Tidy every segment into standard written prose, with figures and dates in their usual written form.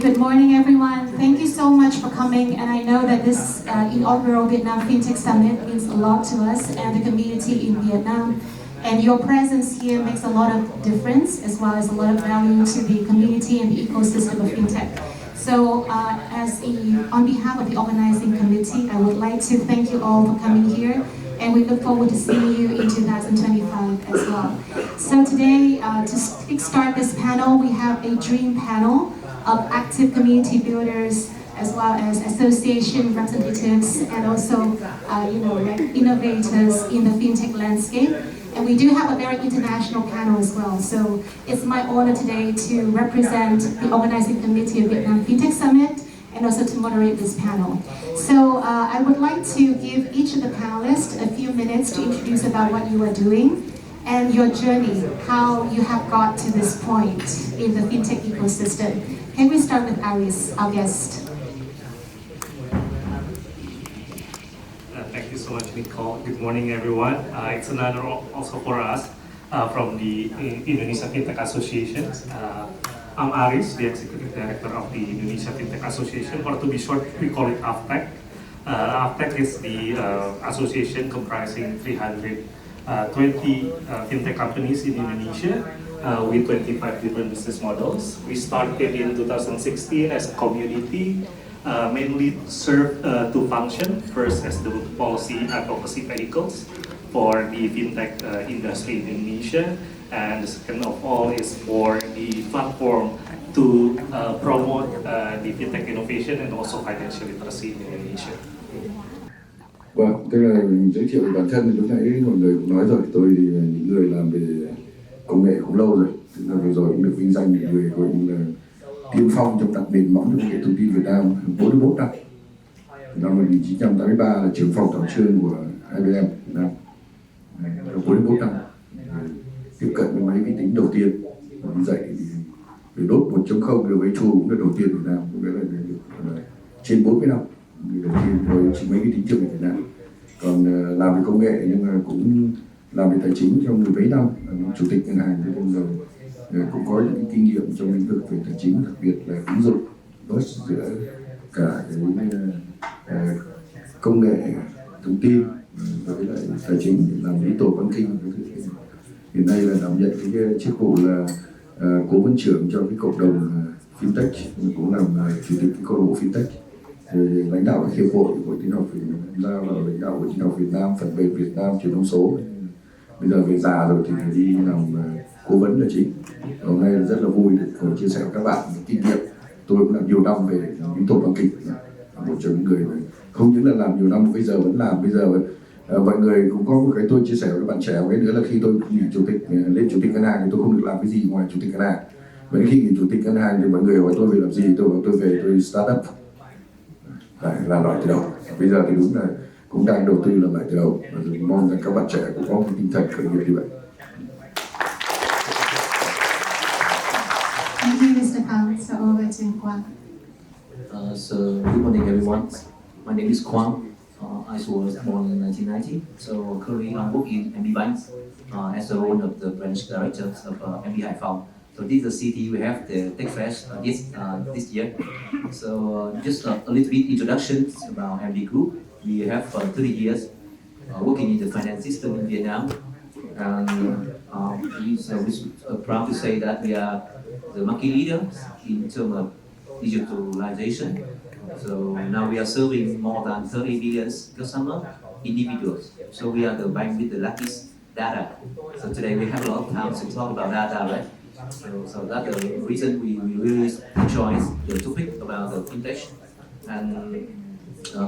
good morning everyone. Thank you so much for coming, and I know that this inaugural Vietnam Fintech Summit means a lot to us and the community in Vietnam. And your presence here makes a lot of difference as well as a lot of value to the community and the ecosystem of Fintech. So on behalf of the organizing committee, I would like to thank you all for coming here, and we look forward to seeing you in 2025 as well. So today, to kickstart this panel, we have a dream panel of active community builders as well as association representatives and also innovators in the fintech landscape. And we do have a very international panel as well. So it's my honor today to represent the organizing committee of Vietnam Fintech Summit and also to moderate this panel. So I would like to give each of the panelists a few minutes to introduce about what you are doing and your journey, how you have got to this point in the fintech ecosystem. Can we start with Aries, our guest? Thank you so much, Nicole. Good morning, everyone. It's an honor also for us from the Indonesia Fintech Association. I'm Aries, the Executive Director of the Indonesia Fintech Association, or to be short, we call it AFTECH. AFTECH is the association comprising 320 fintech companies in Indonesia with 25 different business models. We started in 2016 as a community, mainly serve to function first as the policy advocacy vehicles for the fintech industry in Indonesia, and the second of all is for the platform to promote the fintech innovation and also financial literacy in Indonesia. Vâng, tức là mình giới thiệu về bản thân thì lúc nãy mọi người cũng nói rồi, tôi thì là những người làm về công nghệ cũng lâu rồi, tức là vừa rồi cũng được vinh danh người gọi là tiên phong trong đặt nền móng cho công nghệ thông tin Việt Nam 41 năm. Năm 1983 là trưởng phòng thảo trương của IBM Việt Nam, 41 năm tiếp cận với máy vi tính đầu tiên đi dạy về đốt 1.0 rồi với Chu cũng là đầu tiên Việt Nam, cũng là trên 40 năm đầu tiên với máy vi tính trước Việt Nam. Còn làm về công nghệ nhưng mà cũng làm về tài chính trong mười mấy năm, chủ tịch ngân hàng cho nên là cũng có những kinh nghiệm trong lĩnh vực về tài chính, đặc biệt là ứng dụng giữa cả cái công nghệ thông tin với lại tài chính để làm MBBank. Hiện nay là đảm nhận cái chức vụ là cố vấn trưởng cho cái cộng đồng Fintech, cũng làm chủ tịch cái câu lạc bộ Fintech, lãnh đạo các hiệp hội tin học Việt Nam và lãnh đạo của tin học Việt Nam, phần mềm Việt Nam, truyền thông số. Bây giờ về già rồi thì phải đi làm cố vấn là chính. Hôm nay rất là vui được chia sẻ với các bạn kinh nghiệm. Tôi cũng làm nhiều năm về MBBank, một trong những người không những là làm nhiều năm bây giờ vẫn làm. Bây giờ mọi người cũng có một cái tôi chia sẻ với các bạn trẻ, cái nữa là khi tôi nghỉ chủ tịch lên chủ tịch ngân hàng thì tôi không được làm cái gì ngoài chủ tịch ngân hàng. Vậy khi nghỉ chủ tịch ngân hàng thì mọi người hỏi tôi về làm gì, tôi bảo tôi về tôi start up. Đấy, làm lại từ đầu. Bây giờ thì đúng là cũng đang đầu tư làm lại từ đầu, và mong rằng các bạn trẻ cũng có một tinh thần khởi nghiệp như vậy. Thank you, Mr. Phong. So over to Quang. So good morning, everyone. My name is Quang. I was born in 1990. So currently I'm working in MBBank as the role of the branch director of MB Hải Phòng. So this is the city we have the Techfest this year. So just a little bit introduction about MB Group. We have 30 years working in the finance system in Vietnam, and we're proud to say that we are the market leader in terms of digitalization. So now we are serving more than 30 million customer individuals. So we are the bank with the largest data. So today we have a lot of time to talk about data, right? So that's the reason we really enjoy the topic about the fintech. And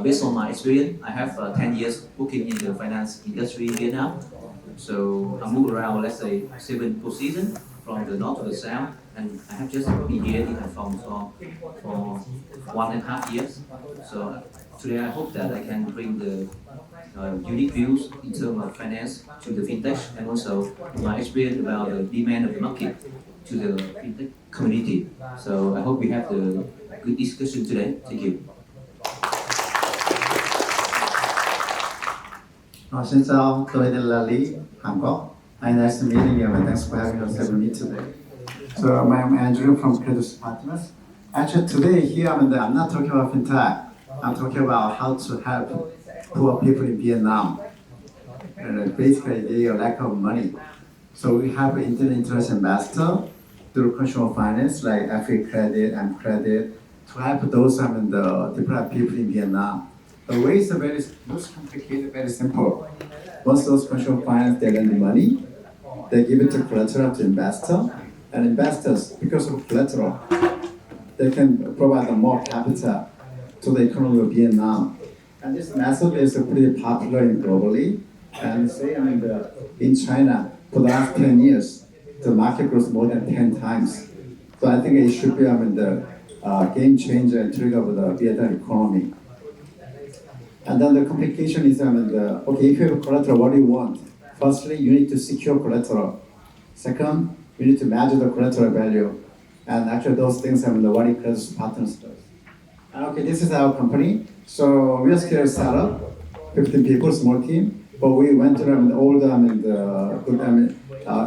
based on my experience, I have 10 years working in the finance industry in Vietnam. So I moved around, let's say, 7 positions from the north to the south, and I have just been here in Hải Phòng for 1.5 years. So today I hope that I can bring the unique views in terms of finance to the fintech, and also my experience about the demand of the market to the fintech community. So I hope we have the good discussion today. Thank you. Xin chào, tôi tên là Lý, Hàn Quốc. Hi, nice to meet you and thanks for having us today. So I'm Andrew from Credos partners. Actually, today here, I'm not talking about fintech. I'm talking about how to help poor people in Vietnam. And basically, they lack of money. So we have an international investor through consumer finance like FA credit and credit to help those the deprived people in Vietnam. The way is very looks complicated, very simple. Once those consumer finance they lend the money, they give it to collateral to investor, and investors, because of collateral, they can provide more capital to the economy of Vietnam. And this method is pretty popular globally. And say in China, for the last 10 years, the market grows more than 10 times. So I think it should be the game changer and trigger of the Vietnam economy. And then the complication is okay, if you have a collateral, what do you want? Firstly, you need to secure collateral. Second, you need to measure the collateral value. And actually those things are what Credos partners does. And okay, this is our company. So we are still a startup, 15 people, small team. But we went around all the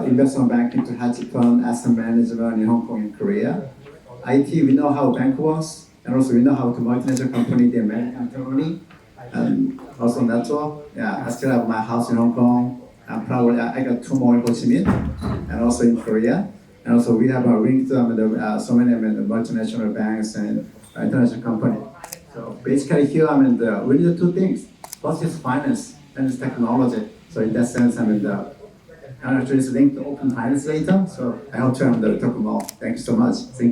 investment banking to hedge fund, asset management in Hong Kong and Korea. IT, we know how bank works, and also we know how to multinational company, the American company, and also network. Yeah, I still have my house in Hong Kong. And probably I got 2 more in Ho Chi Minh, and also in Korea. And also we have a link to so many multinational banks and international company. So basically here we need 2 things. First is finance and it's technology. So in that sense, I'm actually linked to open finance later. So I hope to talk more. Thank you so much. Okay,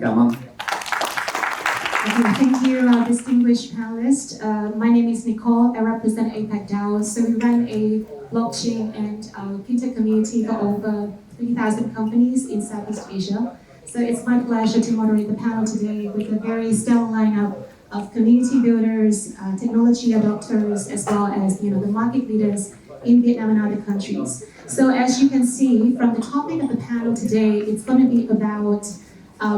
thank you, distinguished panelists. My name is Nicole. I represent APAC DAO. So we run a blockchain and fintech community for over 3,000 companies in Southeast Asia. So it's my pleasure to moderate the panel today with a very stellar lineup of community builders, technology adopters, as well as the market leaders in Vietnam and other countries. So as you can see from the topic of the panel today, it's going to be about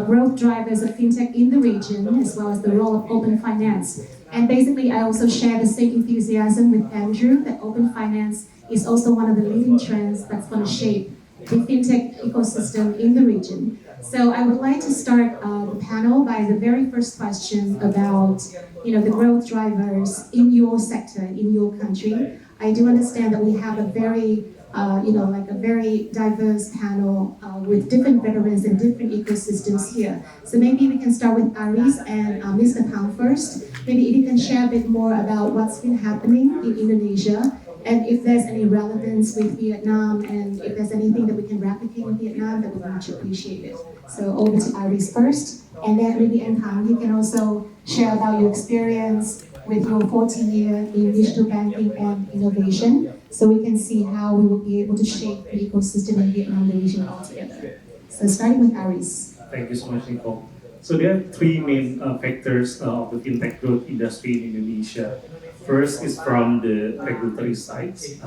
growth drivers of fintech in the region, as well as the role of open finance. And basically, I also share the same enthusiasm with Andrew that open finance is also one of the leading trends that's going to shape the fintech ecosystem in the region. So I would like to start the panel by the very first question about the growth drivers in your sector, in your country. I do understand that we have a very a very diverse panel with different veterans and different ecosystems here. So maybe we can start with Aries and Mr. Thắng first. Maybe if you can share a bit more about what's been happening in Indonesia, and if there's any relevance with Vietnam, and if there's anything that we can replicate in Vietnam, that would be much appreciated. So over to Aries first, and then maybe Thắng, you can also share about your experience with your 14 years in digital banking and innovation, so we can see how we will be able to shape the ecosystem in Vietnam, the region altogether. So starting with Aries. Thank you so much, Nicole. So there are 3 main factors of the fintech growth industry in Indonesia. First is from the regulatory side. Since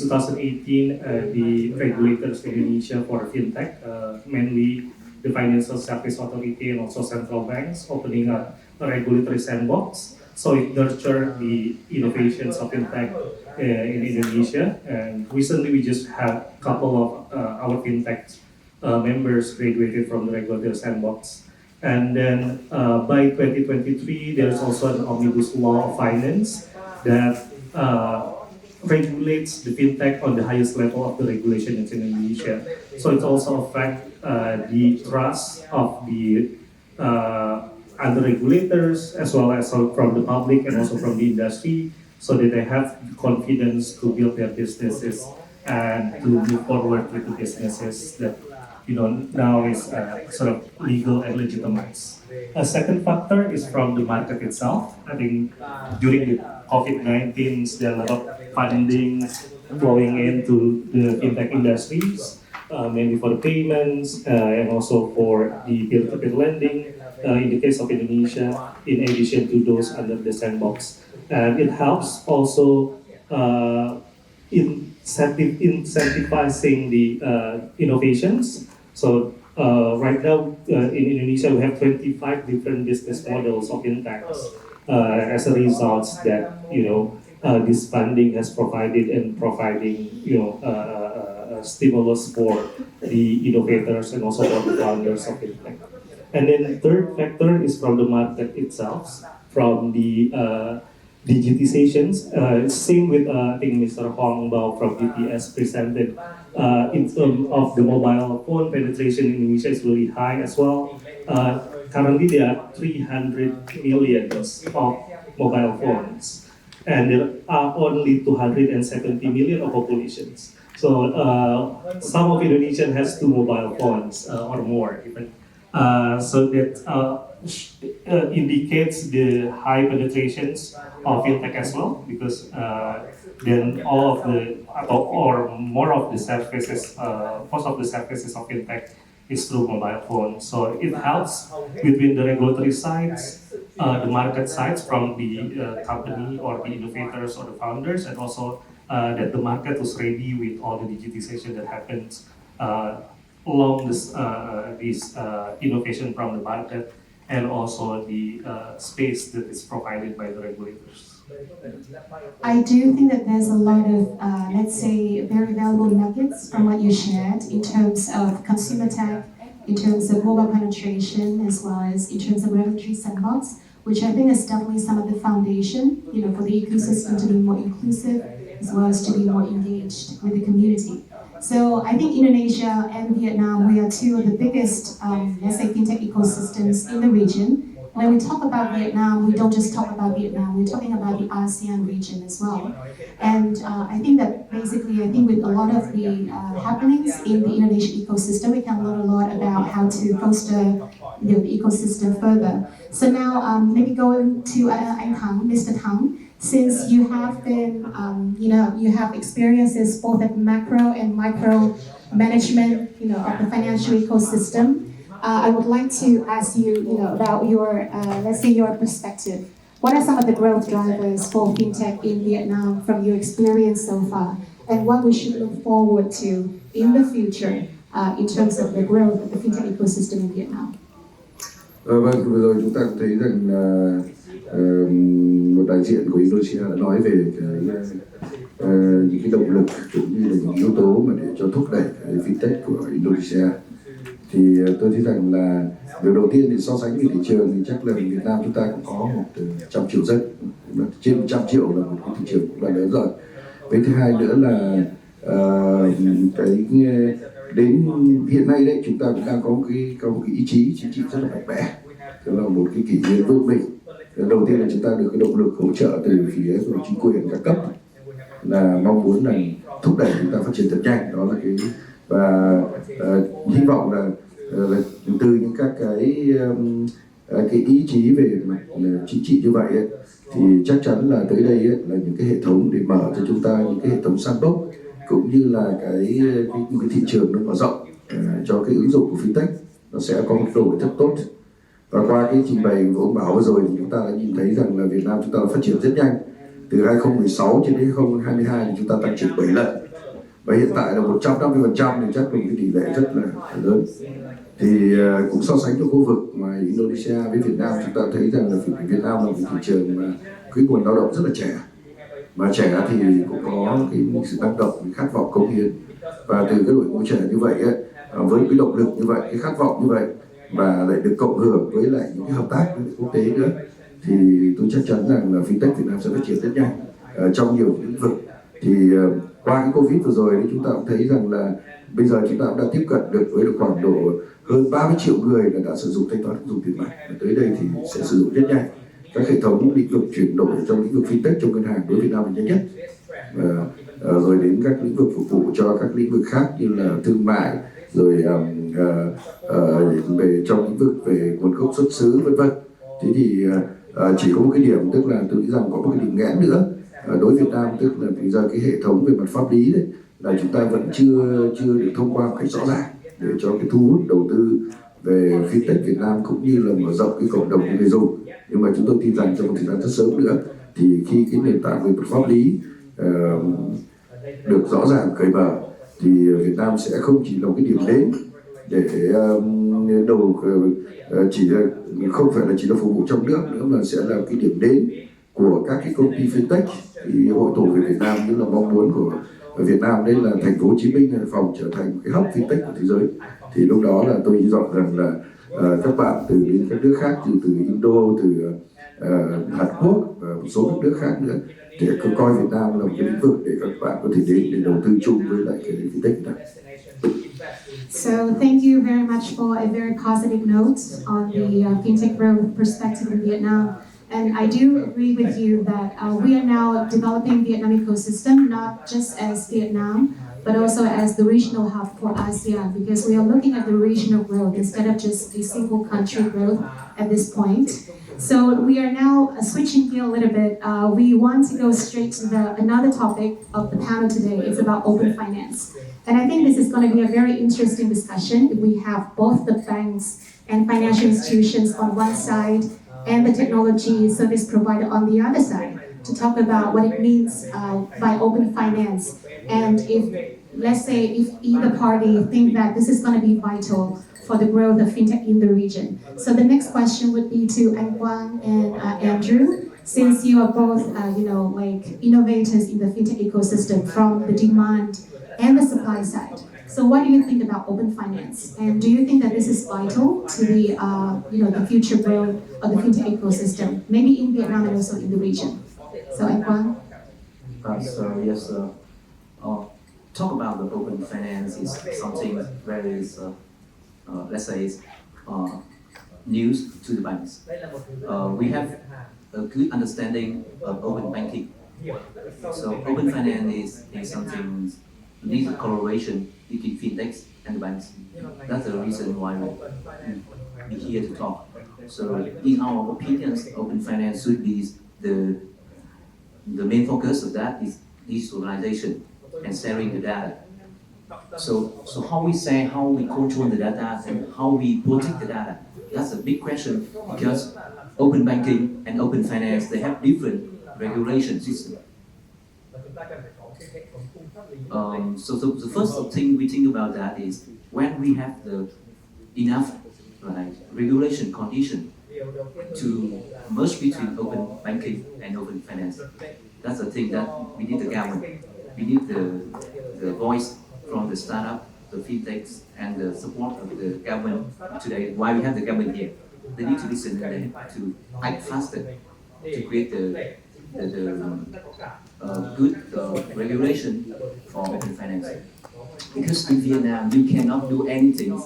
2018, the regulators in Indonesia for fintech, mainly the Financial Service Authority and also central banks, opening up a regulatory sandbox. So it nurtured the innovations of fintech in Indonesia. And recently, we just had a couple of our fintech members graduated from the regulatory sandbox. And then by 2023, there is also an omnibus law of finance that regulates the fintech on the highest level of the regulation in Indonesia. So it also affects the trust of the other regulators, as well as from the public and also from the industry, so that they have confidence to build their businesses and to move forward with the businesses that now is sort of legal and legitimized. A second factor is from the market itself. I think during the COVID-19, there are a lot of funding flowing into the fintech industries, mainly for the payments and also for the peer-to-peer lending. In the case of Indonesia, in addition to those under the sandbox, and it helps also incentivizing the innovations. So right now in Indonesia, we have 25 different business models of fintechs as a result that this funding has provided and providing stimulus for the innovators and also for the founders of fintech. And then the third factor is from the market itself, from the digitizations. Same with I think Mr. Hong Bao from BTS presented. In terms of the mobile phone penetration in Indonesia is really high as well. Currently there are 300 million of mobile phones, and there are only 270 million of populations. So some of Indonesian has 2 mobile phones or more even. So that indicates the high penetrations of fintech as well, because then all of the or more of the services, most of the services of fintech is through mobile phone. So it helps between the regulatory sides, the market sides from the company or the innovators or the founders, and also that the market was ready with all the digitization that happens along this innovation from the market, and also the space that is provided by the regulators. I do think that there's a lot of, let's say, very valuable nuggets from what you shared in terms of consumer tech, in terms of mobile penetration, as well as in terms of regulatory sandbox, which I think is definitely some of the foundation, for the ecosystem to be more inclusive, as well as to be more engaged with the community. So I think Indonesia and Vietnam, we are 2 of the biggest, let's say, fintech ecosystems in the region. When we talk about Vietnam, we don't just talk about Vietnam, we're talking about the ASEAN region as well. And I think that basically, with a lot of the happenings in the Indonesian ecosystem, we can learn a lot about how to foster the ecosystem further. So now, maybe going to anh Thắng, Mr. Thắng, since you have been, you have experiences both at macro and micro management, of the financial ecosystem. I would like to ask you, about your, let's say, your perspective. What are some of the growth drivers for fintech in Vietnam from your experience so far, and what we should look forward to in the future in terms of the growth of the fintech ecosystem in Vietnam? Vâng, vừa rồi chúng ta cũng thấy rằng một đại diện của Indonesia đã nói về những cái động lực cũng như là những yếu tố mà để cho thúc đẩy cái fintech của Indonesia. Thì tôi thấy rằng là điều đầu tiên thì so sánh với thị trường thì chắc là Việt Nam chúng ta cũng có 100 triệu dân, trên 100 triệu là một cái thị trường cũng là lớn rồi. Với thứ hai nữa là đến hiện nay đấy chúng ta cũng đang có một cái ý chí chính trị rất là mạnh mẽ, tức là một cái kỷ nguyên vững mình. Đầu tiên là chúng ta được cái động lực hỗ trợ từ phía của chính quyền các cấp, là mong muốn là thúc đẩy chúng ta phát triển thật nhanh, đó là cái, và hy vọng là từ những các cái ý chí về mặt chính trị như vậy ấy, thì chắc chắn là tới đây ấy, là những cái hệ thống để mở cho chúng ta những cái hệ thống sandbox, cũng như là cái thị trường nó mở rộng cho cái ứng dụng của fintech, nó sẽ có một độ rất tốt. Và qua cái trình bày của ông Bảo vừa rồi thì chúng ta đã nhìn thấy rằng là Việt Nam chúng ta phát triển rất nhanh. Từ 2016 cho đến 2022 thì chúng ta tăng trưởng 7 lần. Và hiện tại là 150% thì chắc là một cái tỷ lệ rất là lớn. Thì cũng so sánh trong khu vực mà Indonesia với Việt Nam, chúng ta thấy rằng là Việt Nam là một thị trường mà cái nguồn lao động rất là trẻ. Mà trẻ thì cũng có cái sự năng động, cái khát vọng cống hiến. Và từ cái đội ngũ trẻ như vậy ấy, với cái động lực như vậy, cái khát vọng như vậy, và lại được cộng hưởng với lại những cái hợp tác với quốc tế nữa, thì tôi chắc chắn rằng là fintech Việt Nam sẽ phát triển rất nhanh trong nhiều lĩnh vực. Thì qua cái Covid vừa rồi thì chúng ta cũng thấy rằng là bây giờ chúng ta cũng đã tiếp cận được với khoảng độ hơn 30 triệu người là đã sử dụng thanh toán không dùng tiền mặt. Và tới đây thì sẽ sử dụng rất nhanh. Các hệ thống lĩnh vực chuyển đổi trong lĩnh vực fintech trong ngân hàng đối với Việt Nam là nhanh nhất. Rồi đến các lĩnh vực phục vụ cho các lĩnh vực khác như là thương mại, rồi về trong lĩnh vực về nguồn gốc xuất xứ vân vân. Thế thì chỉ có một cái điểm, tức là tôi nghĩ rằng có một cái điểm nghẽn nữa đối với Việt Nam, tức là bây giờ cái hệ thống về mặt pháp lý đấy là chúng ta vẫn chưa được thông qua một cách rõ ràng để cho cái thu hút đầu tư về fintech Việt Nam cũng như là mở rộng cái cộng đồng người dùng. Nhưng mà chúng tôi tin rằng trong một thời gian rất sớm nữa thì khi cái nền tảng về mặt pháp lý được rõ ràng cởi mở thì Việt Nam sẽ không chỉ là một cái điểm đến để không phải là chỉ là phục vụ trong nước nữa, mà sẽ là cái điểm đến của các cái công ty fintech. Thì hội tụ về Việt Nam như là mong muốn của Việt Nam đây là thành phố Hồ Chí Minh, Hải Phòng trở thành cái hub fintech của thế giới. Thì lúc đó là tôi hy vọng rằng là các bạn từ các nước khác, từ Indo, từ Hàn Quốc và một số các nước khác nữa, để coi Việt Nam là một cái lĩnh vực để các bạn có thể đến để đầu tư chung với lại cái Fintech này. So thank you very much for a very positive note on the fintech growth perspective in Vietnam. And I do agree with you that we are now developing Vietnam ecosystem, not just as Vietnam, but also as the regional hub for ASEAN, because we are looking at the regional growth instead of just a single country growth at this point. So we are now switching gear a little bit. We want to go straight to another topic of the panel today. It's about open finance. And I think this is going to be a very interesting discussion. We have both the banks and financial institutions on one side and the technology service provider on the other side to talk about what it means by open finance. And if, let's say, if either party think that this is going to be vital for the growth of fintech in the region. So the next question would be to Quang and Andrew, since you are both, like innovators in the fintech ecosystem from the demand and the supply side. So what do you think about open finance? And do you think that this is vital to the, the future growth of the fintech ecosystem, maybe in Vietnam and also in the region? So Quang? Talk about the open finance is something very, let's say, news to the banks. We have a good understanding of open banking. So open finance is something needs a collaboration between fintechs and the banks. That's the reason why we're here to talk. So in our opinions, open finance should be the main focus of that is digitalization and sharing the data. So how we say, how we control the data and how we protect the data, that's a big question because open banking and open finance, they have different regulation systems. So the first thing we think about that is when we have enough regulation condition to merge between open banking and open finance. That's the thing that we need the government. We need the voice from the startup, the fintechs, and the support of the government today. Why we have the government here? They need to listen to act faster to create the good regulation for open finance. Because in Vietnam, you cannot do anything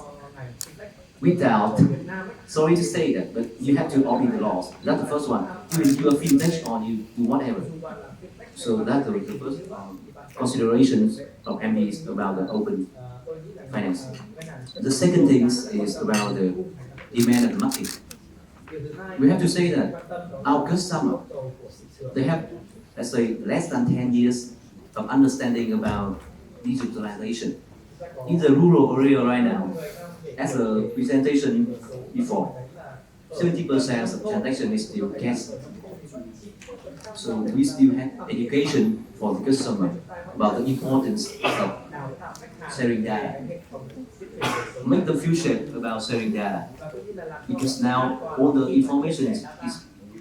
without, sorry to say that, but you have to obey the laws. That's the first one. Even you are fintech or you do whatever. So that's the first considerations of MBs about the open finance. The second thing is about the demand of the market. We have to say that our customer, they have, let's say, less than 10 years of understanding about digitalization. In the rural area right now, as a presentation before, 70% of transaction is still cash. So we still have education for the customer about the importance of sharing data. Make the future about sharing data. Because now all the information is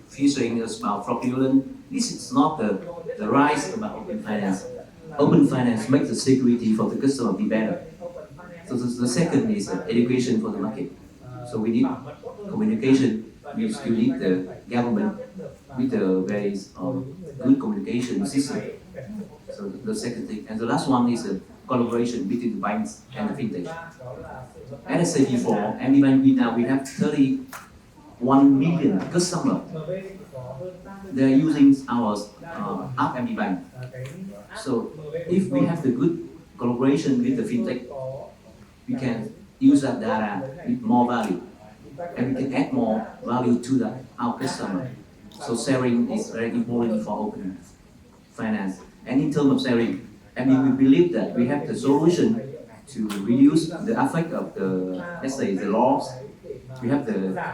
featuring us about fraudulent. This is not the rise about open finance. Open finance makes the security for the customer be better. So the second is education for the market. So we need communication. We still need the government with the very good communication system. So the second thing. And the last one is a collaboration between the banks and the fintech. As I said before, MBBank Vina, we have 31 million customers. They're using our app MBBank. So if we have the good collaboration with the fintech, we can use that data with more value. And we can add more value to our customer. So sharing is very important for open finance. And in terms of sharing, we believe that we have the solution to reduce the effect of the, let's say, the laws. We have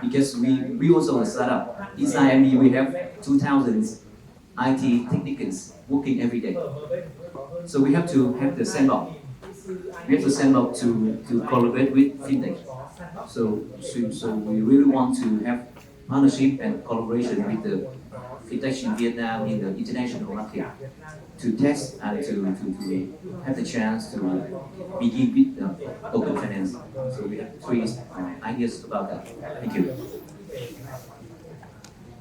because we also a startup. Inside MB, we have 2,000 IT technicians working every day. So we have to have the sandbox. We have to sandbox to collaborate with fintech. So we really want to have partnership and collaboration with the AFTECH in Vietnam in the international market to test and to have the chance to begin with open finance. So we have three ideas about that. Thank you.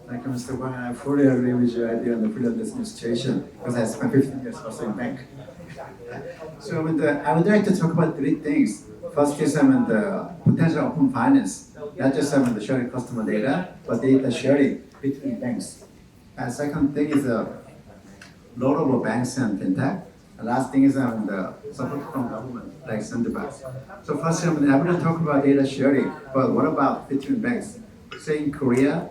Thank you, Mr. Quang. I fully agree with your idea on the freedom administration because I spent 15 years also in bank. So I would like to talk about three things. First is the potential open finance, not just the sharing customer data, but data sharing between banks. And second thing is local banks and fintech. The last thing is the support from government, like Setiadi. So first, I will talk about data sharing, but what about between banks? Say in Korea,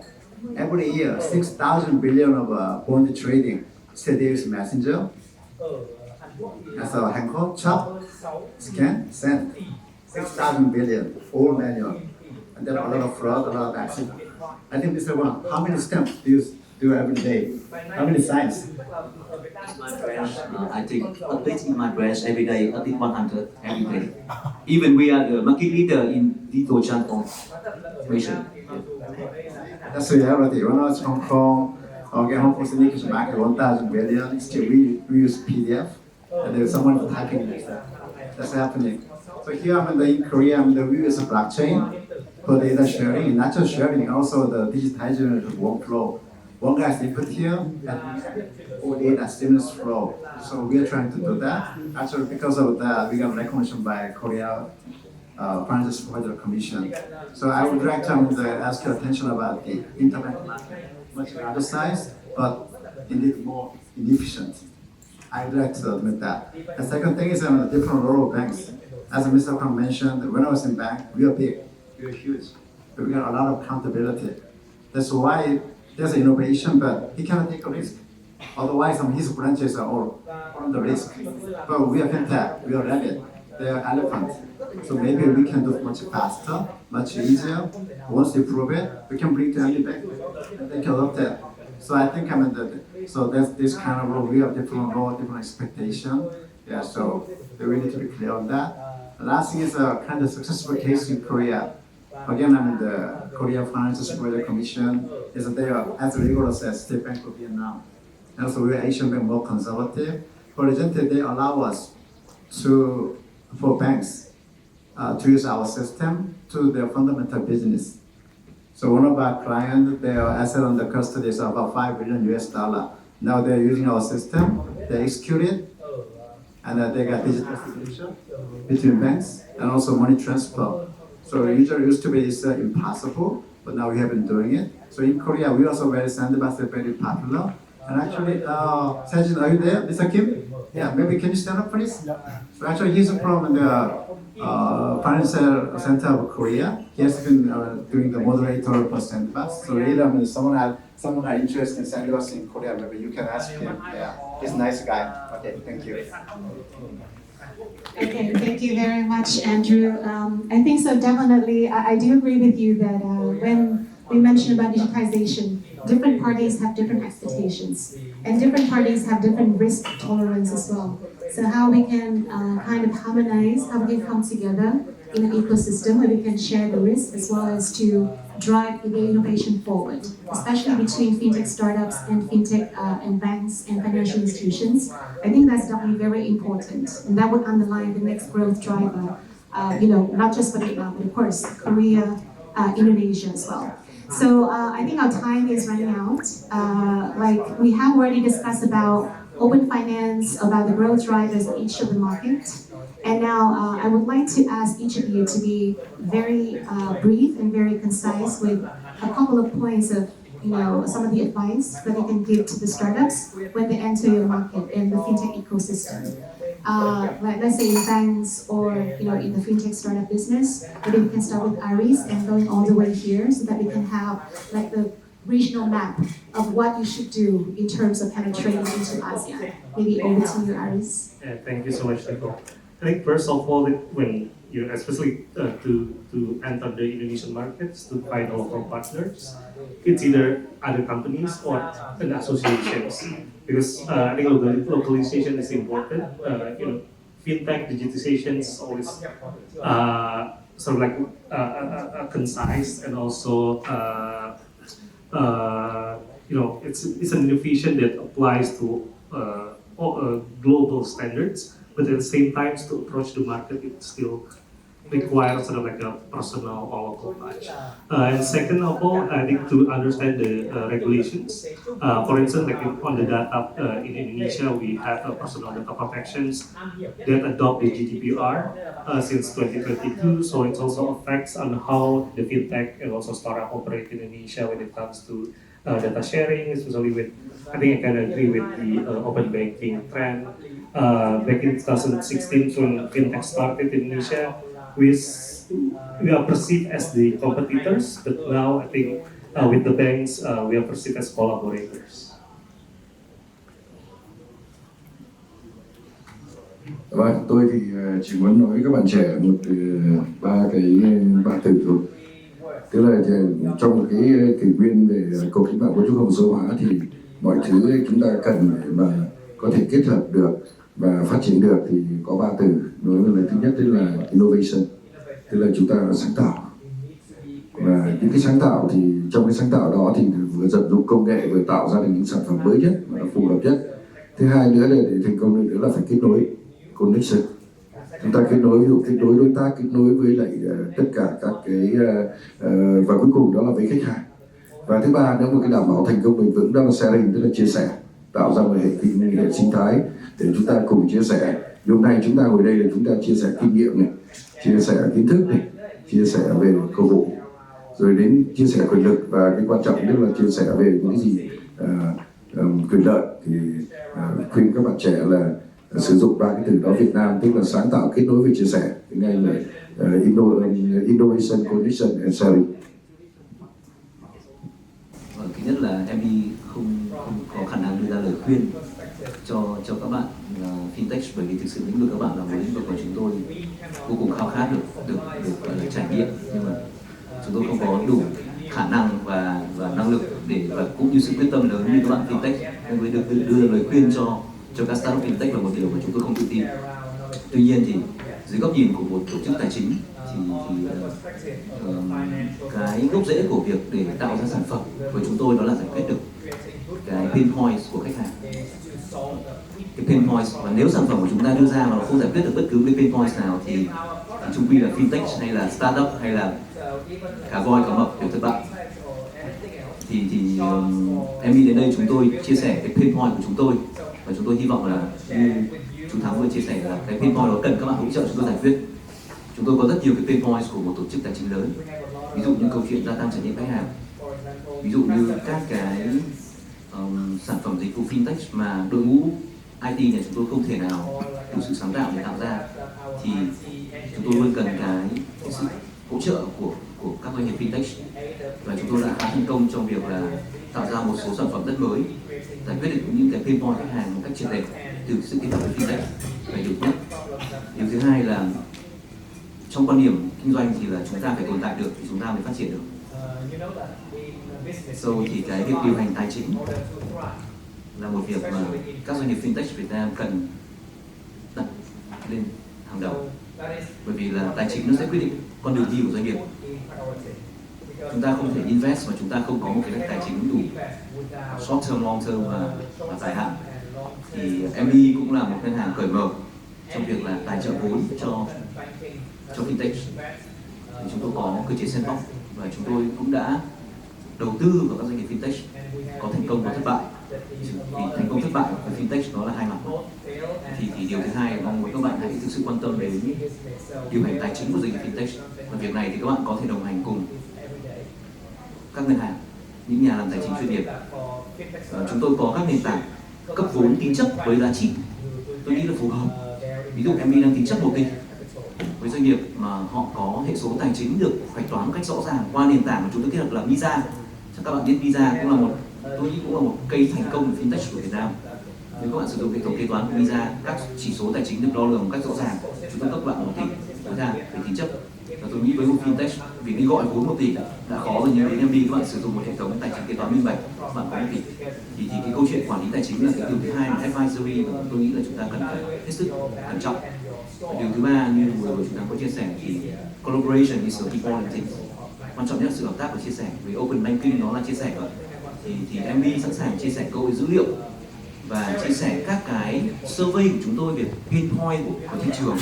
every year 6,000 billion of bond trading. Setiadi's messenger. As a handle, chop, scan, send. 6,000 billion, all manual. And there are a lot of fraud, a lot of accident. I think Mr. Wang, how many stamps do you do every day? How many signs? I take updates in my branch every day, at least 100 every day. Even we are the market leader in digital transformation. That's the reality. When I was in Hong Kong, Hong Kong's communication market 1,000 billion, still we use PDF, and there's someone typing this. That's happening. So here in Korea, we use blockchain for data sharing, and not just sharing, also the digitization of the workflow. One guy's input here, and all data seamless flow. So we are trying to do that. Actually, because of that, we got recognition by Korea Financial Supervisory Commission. So I would like to ask your attention about the interbank market, much larger size, but indeed more inefficient. I would like to admit that. The second thing is the different rural banks. As Mr. Fong mentioned, when I was in bank, we are big, we are huge, but we got a lot of accountability. That's why there's innovation, but he cannot take a risk. Otherwise, his branches are all on the risk. But we are fintech, we are rabbit, they are elephant. So maybe we can do it much faster, much easier. Once you prove it, we can bring to any bank and they can adopt it. So I think so that's this kind of role. We have different role, different expectation. Yeah, so we need to be clear on that. The last thing is a kind of successful case in Korea. Again, the Korea Financial Supervisory Commission is there as rigorous as State Bank of Vietnam. And also we are Asian Bank more conservative. For example, they allow us for banks to use our system to their fundamental business. So one of our clients, their asset under custody is about $5 billion US. Now they're using our system, they execute it, and they got digital signature between banks and also money transfer. So usually used to be impossible, but now we have been doing it. So in Korea, we also very sandbox very popular. And actually, Sajin, are you there, Mr. Kim? Yeah, maybe can you stand up, please? So actually, he's from the Financial Center of Korea. He has been doing the moderator for sandbox. So later, someone had interest in sandbox in Korea, maybe you can ask him. Yeah, he's a nice guy. Okay, thank you. Okay, thank you very much, Andrew. I think so definitely, I do agree with you that when we mentioned about digitization, different parties have different expectations, and different parties have different risk tolerance as well. So how we can kind of harmonize, how we can come together in an ecosystem where we can share the risk as well as to drive the innovation forward, especially between fintech startups and fintech and banks and financial institutions. I think that's definitely very important, and that would underline the next growth driver. Not just for Vietnam, but of course Korea, Indonesia as well. So I think our time is running out. Like we have already discussed about open finance, about the growth drivers in each of the markets. And now I would like to ask each of you to be very brief and very concise with a couple of points of some of the advice that you can give to the startups when they enter your market in the fintech ecosystem. Like let's say in banks or in the fintech startup business, maybe we can start with Aries and going all the way here so that we can have like the regional map of what you should do in terms of penetrating into ASEAN. Maybe over to you, Aries. Yeah, thank you so much, Nicole. I think first of all, when you especially to enter the Indonesian markets to find local partners, it's either other companies or an associations, because I think localization is important. Fintech digitization is always sort of like concise and also it's an innovation that applies to global standards, but at the same time, to approach the market, it still requires sort of like a personal or local touch. And second of all, I think to understand the regulations. For instance, like on the data in Indonesia, we have personal data protections that adopt the GDPR since 2022. So it also affects on how the fintech and also startup operate in Indonesia when it comes to data sharing, especially with, I think I can agree with the open banking trend. Back in 2016, when fintech started in Indonesia, we are perceived as the competitors, but now I think with the banks, we are perceived as collaborators. Vâng, tôi thì chỉ muốn nói với các bạn trẻ ba từ thôi. Tức là trong một cái kỷ nguyên về cuộc cách mạng 4.0 số hóa thì mọi thứ chúng ta cần để mà có thể kết hợp được và phát triển được thì có ba từ. Nói là thứ nhất là innovation, tức là chúng ta sáng tạo. Và những cái sáng tạo thì trong cái sáng tạo đó thì vừa vận dụng công nghệ vừa tạo ra được những sản phẩm mới nhất và phù hợp nhất. Thứ hai nữa là để thành công nữa là phải kết nối, connection. Chúng ta kết nối, ví dụ kết nối đối tác, kết nối với lại tất cả các cái và cuối cùng đó là với khách hàng. Và thứ ba nữa một cái đảm bảo thành công bền vững đó là sharing, tức là chia sẻ, tạo ra một hệ sinh thái để chúng ta cùng chia sẻ. Hôm nay chúng ta ngồi đây là chúng ta chia sẻ kinh nghiệm này, chia sẻ kiến thức này, chia sẻ về công vụ, rồi đến chia sẻ quyền lực và cái quan trọng nhất là chia sẻ về những cái gì quyền lợi. Thì khuyên các bạn trẻ là sử dụng ba cái từ đó Việt Nam, tức là sáng tạo, kết nối và chia sẻ. Tiếng Anh là innovation, connection and sharing. Thứ nhất là em đi không có khả năng đưa ra lời khuyên cho các bạn fintech, bởi vì thực sự lĩnh vực các bạn là một lĩnh vực mà chúng tôi vô cùng khao khát được trải nghiệm, nhưng mà chúng tôi không có đủ khả năng và năng lực để và cũng như sự quyết tâm lớn như các bạn fintech, nên mới được đưa lời khuyên cho các startup fintech là một điều mà chúng tôi không tự tin. Tuy nhiên thì dưới góc nhìn của một tổ chức tài chính thì cái gốc rễ của việc để tạo ra sản phẩm với chúng tôi đó là giải quyết được cái pain points của khách hàng. Cái pain points, và nếu sản phẩm của chúng ta đưa ra mà nó không giải quyết được bất cứ cái pain points nào thì chung quy là fintech hay là startup hay là cá voi cá mập đều thất bại. Thì em đi đến đây chúng tôi chia sẻ cái pain point của chúng tôi, và chúng tôi hy vọng là như chú Thắng vừa chia sẻ là cái pain point đó cần các bạn hỗ trợ chúng tôi giải quyết. Chúng tôi có rất nhiều cái pain points của một tổ chức tài chính lớn, ví dụ như câu chuyện gia tăng trải nghiệm khách hàng, ví dụ như các cái sản phẩm dịch vụ fintech mà đội ngũ IT này chúng tôi không thể nào đủ sự sáng tạo để tạo ra, thì chúng tôi luôn cần cái sự hỗ trợ của các doanh nghiệp fintech, và chúng tôi đã khá thành công trong việc là tạo ra một số sản phẩm rất mới, giải quyết được những cái pain point khách hàng một cách triệt để từ sự kết hợp với fintech là điều nhất. Điều thứ hai là trong quan điểm kinh doanh thì là chúng ta phải tồn tại được thì chúng ta mới phát triển được. Thì cái việc điều hành tài chính là một việc mà các doanh nghiệp fintech Việt Nam cần đặt lên hàng đầu, bởi vì là tài chính nó sẽ quyết định con đường đi của doanh nghiệp. Chúng ta không thể invest mà chúng ta không có một cái tài chính đủ short term, long term và dài hạn. Thì MB cũng là một ngân hàng cởi mở trong việc là tài trợ vốn cho fintech. Thì chúng tôi có cơ chế sandbox và chúng tôi cũng đã đầu tư vào các doanh nghiệp fintech có thành công và thất bại. Thì thành công thất bại của fintech nó là hai mặt. Thì điều thứ hai là mong muốn các bạn hãy thực sự quan tâm đến điều hành tài chính của doanh nghiệp fintech. Và việc này thì các bạn có thể đồng hành cùng các ngân hàng, những nhà làm tài chính chuyên nghiệp. Chúng tôi có các nền tảng cấp vốn tín chấp với giá trị tôi nghĩ là phù hợp. Ví dụ MB đang tín chấp 1 tỷ với doanh nghiệp mà họ có hệ số tài chính được hoạch toán một cách rõ ràng qua nền tảng mà chúng tôi kết hợp là Visa. Chắc các bạn biết Visa cũng là một cây thành công của fintech của Việt Nam. Nếu các bạn sử dụng hệ thống kế toán của Visa, các chỉ số tài chính được đo lường một cách rõ ràng, chúng tôi cấp bạn 1 tỷ tối đa để tín chấp. Và tôi nghĩ với một fintech, vì đi gọi vốn 1 tỷ đã khó rồi, nhưng đến MB các bạn sử dụng một hệ thống tài chính kế toán minh bạch, các bạn có 1 tỷ. Thì cái câu chuyện quản lý tài chính là cái điều thứ hai, là advisory, và tôi nghĩ là chúng ta cần phải hết sức cẩn trọng. Và điều thứ ba, như vừa rồi chúng ta có chia sẻ, thì collaboration is a important thing. Quan trọng nhất là sự hợp tác và chia sẻ. Vì open banking nó là chia sẻ rồi. thì MB sẵn sàng chia sẻ cơ hội dữ liệu và chia sẻ các cái survey của chúng tôi về pain point của thị trường.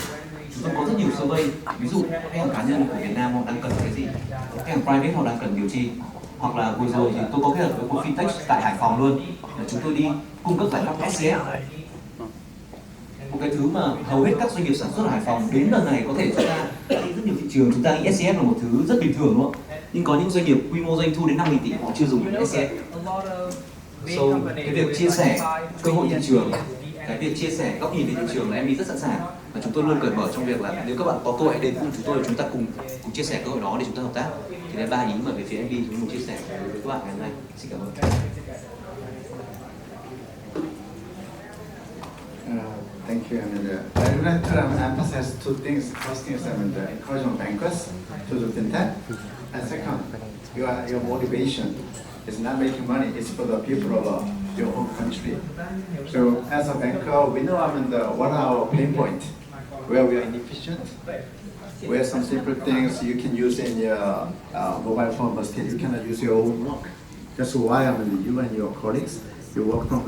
Chúng tôi có rất nhiều survey, ví dụ khách hàng cá nhân của Việt Nam họ đang cần cái gì, khách hàng private họ đang cần điều chi, hoặc là vừa rồi thì tôi có kết hợp với một Fintech tại Hải Phòng luôn, là chúng tôi đi cung cấp giải pháp SCF, một cái thứ mà hầu hết các doanh nghiệp sản xuất ở Hải Phòng đến lần này có thể chúng ta đi rất nhiều thị trường, chúng ta nghĩ SCF là một thứ rất bình thường đúng không? Nhưng có những doanh nghiệp quy mô doanh thu đến 5.000 tỷ họ chưa dùng SCF. So, cái việc chia sẻ cơ hội thị trường, cái việc chia sẻ góc nhìn về thị trường là em rất sẵn sàng, và chúng tôi luôn cởi mở trong việc là nếu các bạn có cơ hội đến cùng chúng tôi, chúng ta cùng chia sẻ cơ hội đó để chúng ta hợp tác. Thì là 3 ý mà về phía MB chúng tôi muốn chia sẻ với các bạn ngày hôm nay. Xin cảm ơn. Thank you. I would like to emphasize two things. First thing is encouraging bankers to do fintech, and second, your motivation is not making money; it's for the people of your home country. So, as a banker, we know what are our pain point, where we are inefficient, where some simple things you can use in your mobile phone, but still you cannot use your own work. That's why you and your colleagues you work from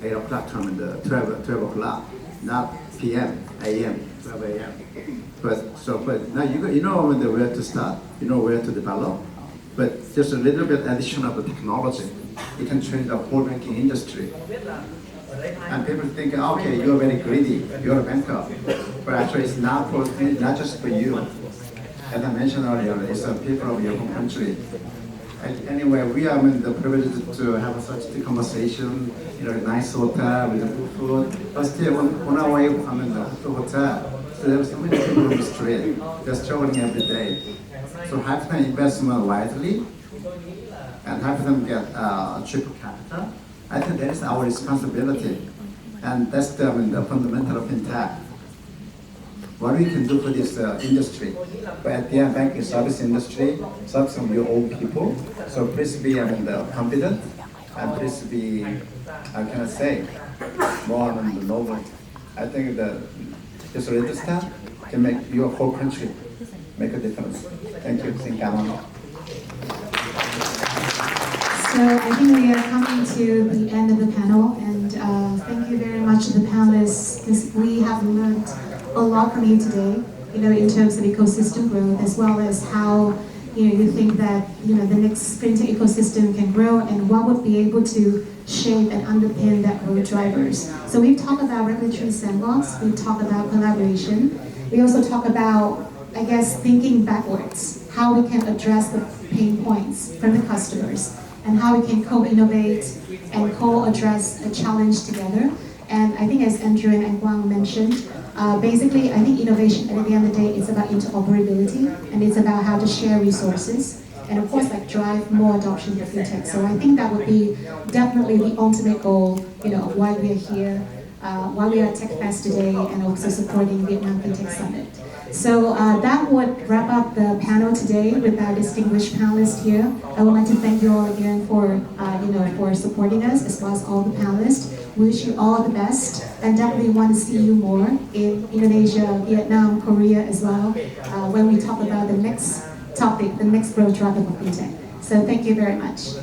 8 o'clock to 12 o'clock, not PM, AM, 12 AM. But now you know where to start, you know where to develop, but just a little bit addition of the technology, it can change the whole banking industry. And people think, okay, you're very greedy, you're a banker, but actually it's not just for you. As I mentioned earlier, it's the people of your home country. Anyway, we are the privilege to have such a conversation in a nice hotel with good food. But still, on our way, to hotel, so there were so many people on the street, they're struggling every day. So have them invest more wisely, and have them get triple capital. I think that is our responsibility, and that's the fundamental of fintech. What we can do for this industry, but at the end, banking service industry, serves some of your own people. So please be confident, and please be, how can I say, more noble. I think that this little step can make your whole country make a difference. Thank you. Xin cảm ơn. So I think we are coming to the end of the panel, and thank you very much to the panelists, because we have learned a lot from you today, in terms of ecosystem growth, as well as how, you think that, the next fintech ecosystem can grow, and what would be able to shape and underpin that growth drivers. So we've talked about regulatory sandbox, we've talked about collaboration, we also talk about, I guess, thinking backwards, how we can address the pain points from the customers, and how we can co-innovate and co-address a challenge together. And I think, as Andrew and Quang mentioned, basically, I think innovation at the end of the day, it's about interoperability, and it's about how to share resources, and of course, drive more adoption of fintech. So I think that would be definitely the ultimate goal, of why we are here, why we are at Techfest today, and also supporting Vietnam Fintech Summit. So that would wrap up the panel today with our distinguished panelists here. I would like to thank you all again for, for supporting us, as well as all the panelists. We wish you all the best, and definitely want to see you more in Indonesia, Vietnam, Korea as well, when we talk about the next topic, the next growth driver for fintech. So thank you very much.